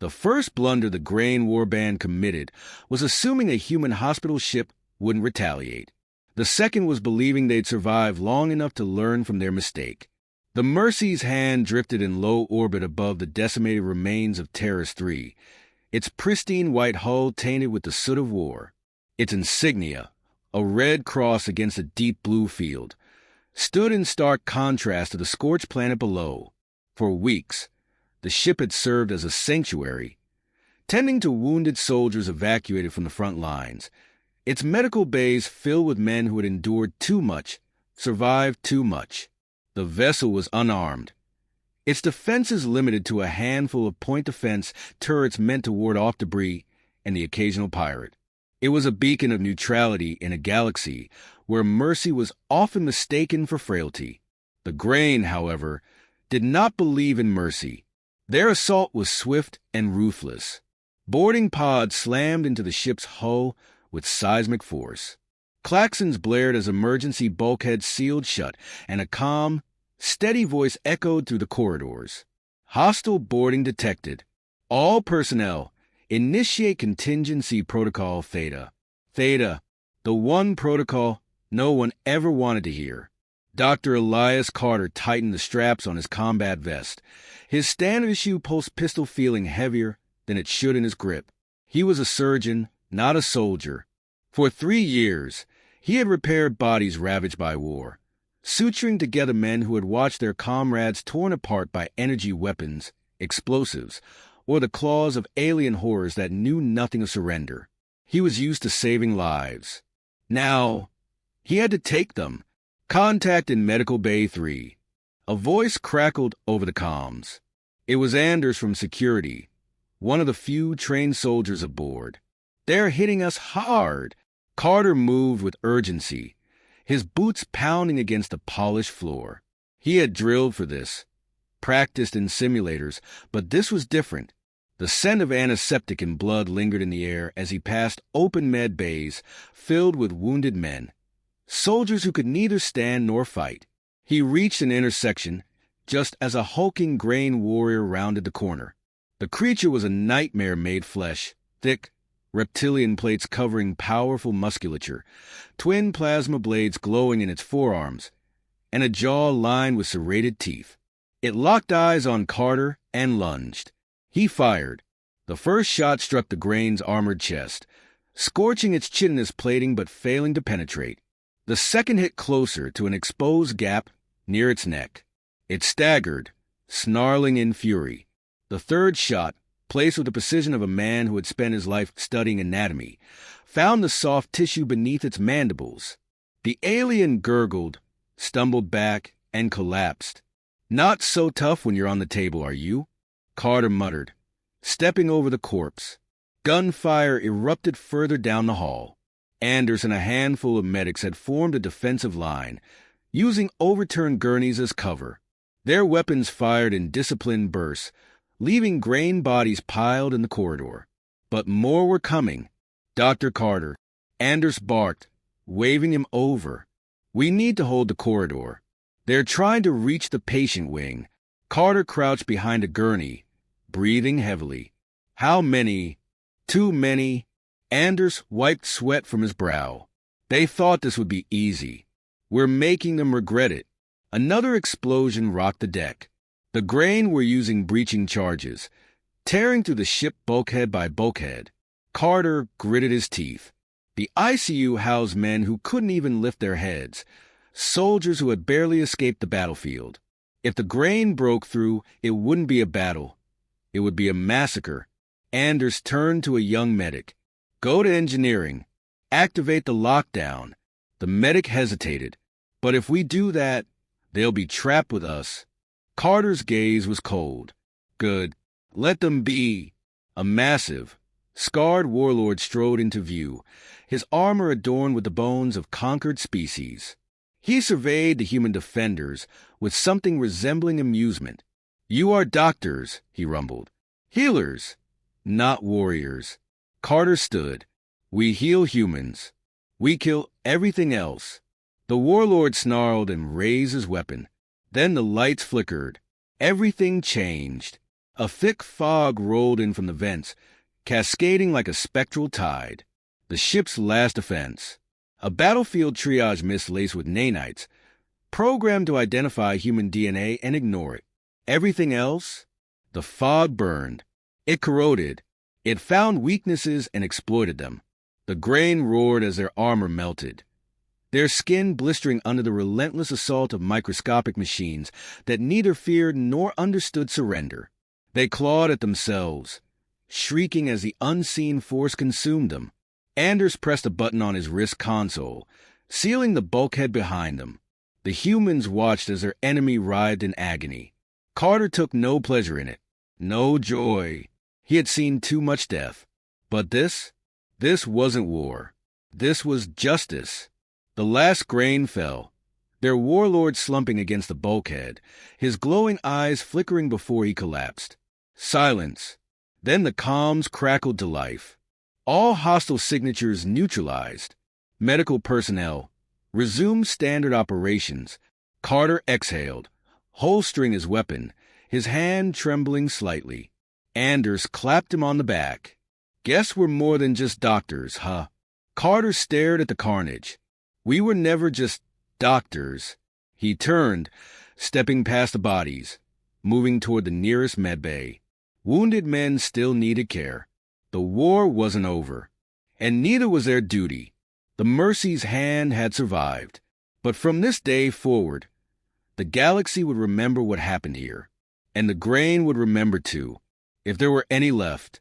The first blunder the Grain Warband committed was assuming a human hospital ship wouldn't retaliate. The second was believing they'd survive long enough to learn from their mistake. The Mercy's hand drifted in low orbit above the decimated remains of Terrace 3, its pristine white hull tainted with the soot of war. Its insignia, a red cross against a deep blue field, stood in stark contrast to the scorched planet below. For weeks, the ship had served as a sanctuary, tending to wounded soldiers evacuated from the front lines, its medical bays filled with men who had endured too much, survived too much. The vessel was unarmed, its defenses limited to a handful of point defense turrets meant to ward off debris and the occasional pirate. It was a beacon of neutrality in a galaxy where mercy was often mistaken for frailty. The Grain, however, did not believe in mercy. Their assault was swift and ruthless. Boarding pods slammed into the ship's hull with seismic force. Klaxons blared as emergency bulkheads sealed shut, and a calm, steady voice echoed through the corridors. Hostile boarding detected. All personnel, initiate contingency protocol Theta. Theta, the one protocol no one ever wanted to hear. Dr. Elias Carter tightened the straps on his combat vest, his standard-issue pulse pistol feeling heavier than it should in his grip. He was a surgeon, not a soldier. For 3 years, he had repaired bodies ravaged by war, suturing together men who had watched their comrades torn apart by energy weapons, explosives, or the claws of alien horrors that knew nothing of surrender. He was used to saving lives. Now, he had to take them. Contact in Medical Bay 3. A voice crackled over the comms. It was Anders from security, one of the few trained soldiers aboard. "They're hitting us hard." Carter moved with urgency, his boots pounding against the polished floor. He had drilled for this, practiced in simulators, but this was different. The scent of antiseptic and blood lingered in the air as he passed open med bays filled with wounded men, soldiers who could neither stand nor fight. He reached an intersection just as a hulking Grain warrior rounded the corner. The creature was a nightmare-made flesh, thick, reptilian plates covering powerful musculature, twin plasma blades glowing in its forearms, and a jaw lined with serrated teeth. It locked eyes on Carter and lunged. He fired. The first shot struck the Grain's armored chest, scorching its chitinous plating but failing to penetrate. The second hit closer to an exposed gap near its neck. It staggered, snarling in fury. The third shot, placed with the precision of a man who had spent his life studying anatomy, found the soft tissue beneath its mandibles. The alien gurgled, stumbled back, and collapsed. "Not so tough when you're on the table, are you?" Carter muttered, stepping over the corpse. Gunfire erupted further down the hall. Anders and a handful of medics had formed a defensive line, using overturned gurneys as cover. Their weapons fired in disciplined bursts, leaving Grain bodies piled in the corridor. But more were coming. "Dr. Carter," Anders barked, waving him over. "We need to hold the corridor. They're trying to reach the patient wing." Carter crouched behind a gurney, breathing heavily. "How many?" "Too many." Anders wiped sweat from his brow. "They thought this would be easy. We're making them regret it." Another explosion rocked the deck. The Grain were using breaching charges, tearing through the ship bulkhead by bulkhead. Carter gritted his teeth. The ICU housed men who couldn't even lift their heads, soldiers who had barely escaped the battlefield. If the Grain broke through, it wouldn't be a battle. It would be a massacre. Anders turned to a young medic. "Go to engineering. Activate the lockdown." The medic hesitated. "But if we do that, they'll be trapped with us." Carter's gaze was cold. "Good. Let them be." A massive, scarred warlord strode into view, his armor adorned with the bones of conquered species. He surveyed the human defenders with something resembling amusement. "You are doctors," he rumbled. "Healers, not warriors." Carter stood. "We heal humans. We kill everything else." The warlord snarled and raised his weapon. Then the lights flickered. Everything changed. A thick fog rolled in from the vents, cascading like a spectral tide. The ship's last defense. A battlefield triage mist laced with nanites, programmed to identify human DNA and ignore it. Everything else? The fog burned. It corroded. It found weaknesses and exploited them. The grain roared as their armor melted, their skin blistering under the relentless assault of microscopic machines that neither feared nor understood surrender. They clawed at themselves, shrieking as the unseen force consumed them. Anders pressed a button on his wrist console, sealing the bulkhead behind them. The humans watched as their enemy writhed in agony. Carter took no pleasure in it, no joy. He had seen too much death. But this wasn't war. This was justice. The last grain fell, their warlord slumping against the bulkhead, his glowing eyes flickering before he collapsed. Silence. Then the comms crackled to life. All hostile signatures neutralized. Medical personnel resumed standard operations. Carter exhaled, holstering his weapon, his hand trembling slightly. Anders clapped him on the back. Guess we're more than just doctors, huh? Carter stared at the carnage. We were never just doctors. He turned, stepping past the bodies, moving toward the nearest medbay. Wounded men still needed care. The war wasn't over, and neither was their duty. The Mercy's hand had survived. But from this day forward, the galaxy would remember what happened here, and the grain would remember too, if there were any left.